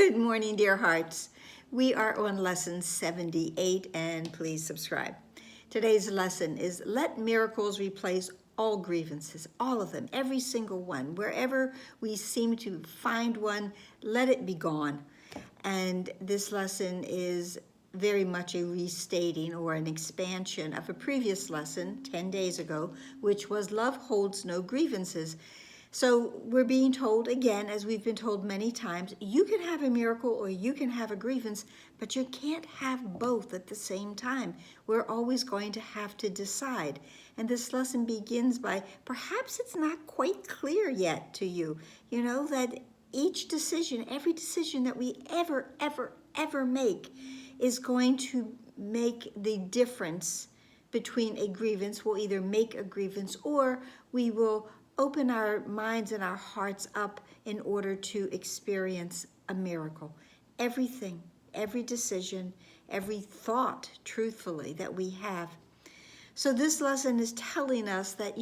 Good morning, dear hearts. We are on lesson 78, and please subscribe. Today's lesson is let miracles replace all grievances, all of them, every single one. Wherever we seem to find one, let it be gone. And this lesson is very much a restating or an expansion of a previous lesson 10 days ago, which was love holds no grievances. So we're being told again, as we've been told many times, you can have a miracle or you can have a grievance, but you can't have both at the same time. We're always going to have to decide. And this lesson begins by, perhaps it's not quite clear yet to you, that each decision, every decision that we ever make is going to make the difference between a grievance. We'll either make a grievance or we will open our minds and our hearts up in order to experience a miracle. Everything, every decision, every thought, truthfully, that we have. So this lesson is telling us that,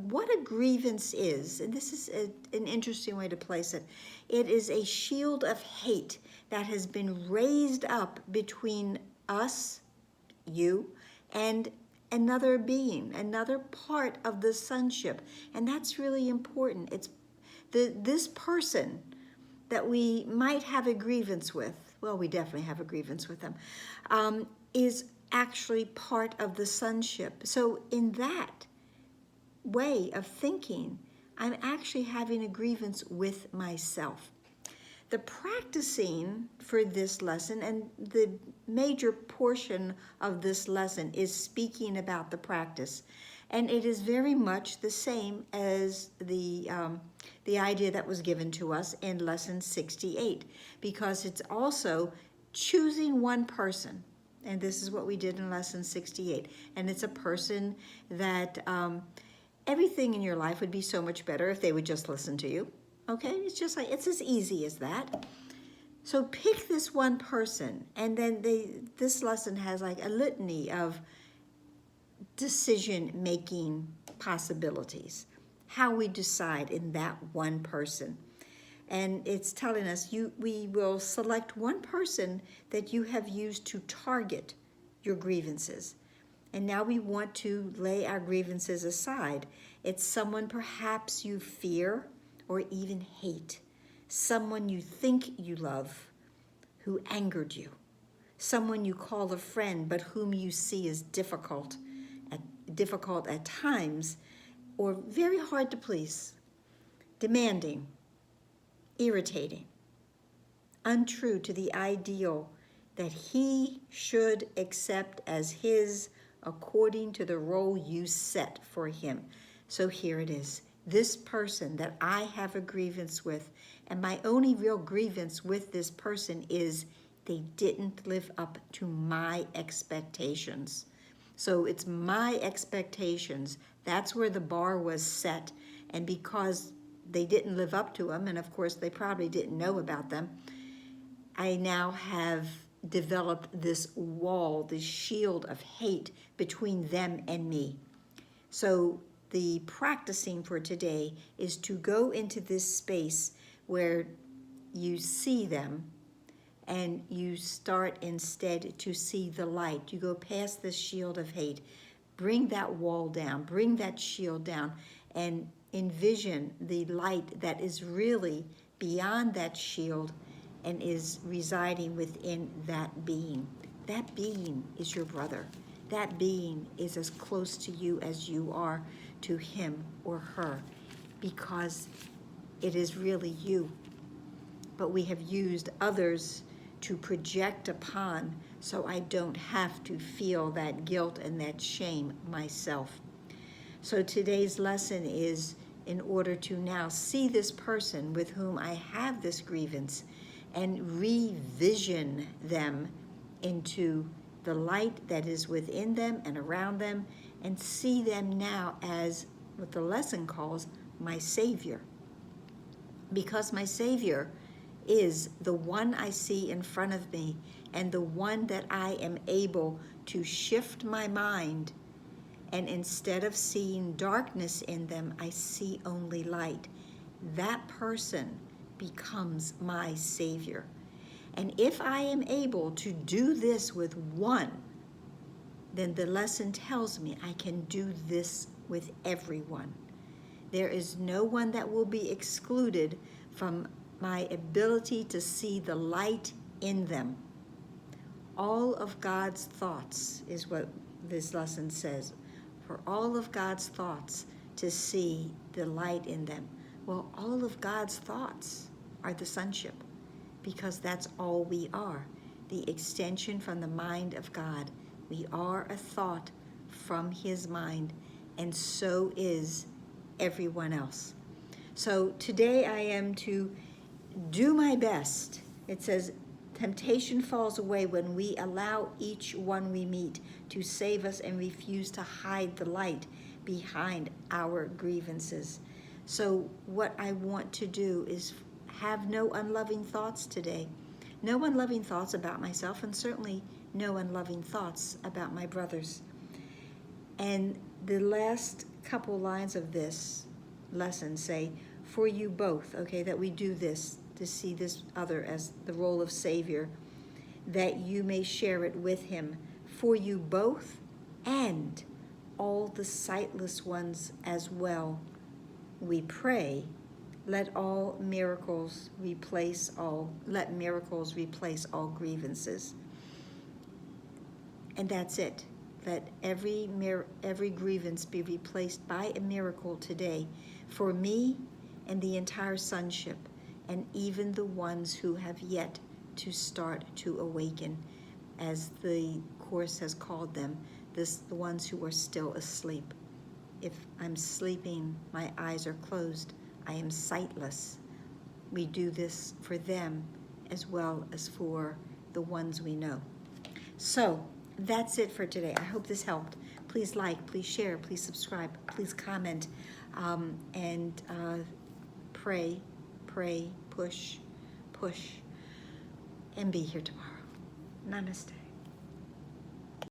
what a grievance is, and this is an interesting way to place it. It is a shield of hate that has been raised up between us, you, and another being, another part of the sonship. And that's really important. It's this person that we might have a grievance with, well, we definitely have a grievance with them, is actually part of the sonship. So in that way of thinking, I'm actually having a grievance with myself. The practicing for this lesson, and the major portion of this lesson is speaking about the practice. And it is very much the same as the idea that was given to us in lesson 68, because it's also choosing one person. And this is what we did in lesson 68. And it's a person that everything in your life would be so much better if they would just listen to you. Okay, it's as easy as that. So pick this one person, and then this lesson has like a litany of decision-making possibilities, how we decide in that one person. And it's telling us we will select one person that you have used to target your grievances. And now we want to lay our grievances aside. It's someone perhaps you fear or even hate, someone you think you love who angered you, someone you call a friend but whom you see as difficult at times, or very hard to please, demanding, irritating, untrue to the ideal that he should accept as his according to the role you set for him. So here it is. This person that I have a grievance with, and my only real grievance with this person is they didn't live up to my expectations. So it's my expectations. That's where the bar was set. And because they didn't live up to them, and of course they probably didn't know about them, I now have developed this wall, this shield of hate between them and me. So the practicing for today is to go into this space where you see them and you start instead to see the light. You go past this shield of hate, bring that wall down, bring that shield down, and envision the light that is really beyond that shield and is residing within that being. That being is your brother. That being is as close to you as you are to him or her, because it is really you. But we have used others to project upon, so I don't have to feel that guilt and that shame myself. So today's lesson is in order to now see this person with whom I have this grievance and revision them into the light that is within them and around them, and see them now as what the lesson calls my Savior. Because my Savior is the one I see in front of me, and the one that I am able to shift my mind, and instead of seeing darkness in them, I see only light. That person becomes my Savior. And if I am able to do this with one, then the lesson tells me I can do this with everyone. There is no one that will be excluded from my ability to see the light in them. All of God's thoughts is what this lesson says. For all of God's thoughts to see the light in them. Well, all of God's thoughts are the sonship, because that's all we are, the extension from the mind of God. We are a thought from his mind, and so is everyone else. So today I am to do my best. It says, temptation falls away when we allow each one we meet to save us and refuse to hide the light behind our grievances. So what I want to do is have no unloving thoughts today. No unloving thoughts about myself, and certainly no unloving thoughts about my brothers. And the last couple lines of this lesson say, for you both, okay, that we do this, to see this other as the role of Savior, that you may share it with him, for you both and all the sightless ones as well. We pray, let miracles replace all grievances. And that's it. Let every grievance be replaced by a miracle today for me and the entire sonship, and even the ones who have yet to start to awaken, as the Course has called them, the ones who are still asleep. If I'm sleeping, my eyes are closed, I am sightless. We do this for them as well as for the ones we know. So that's it for today. I hope this helped. Please like, please share, please subscribe, please comment, and pray, push, and be here tomorrow. Namaste.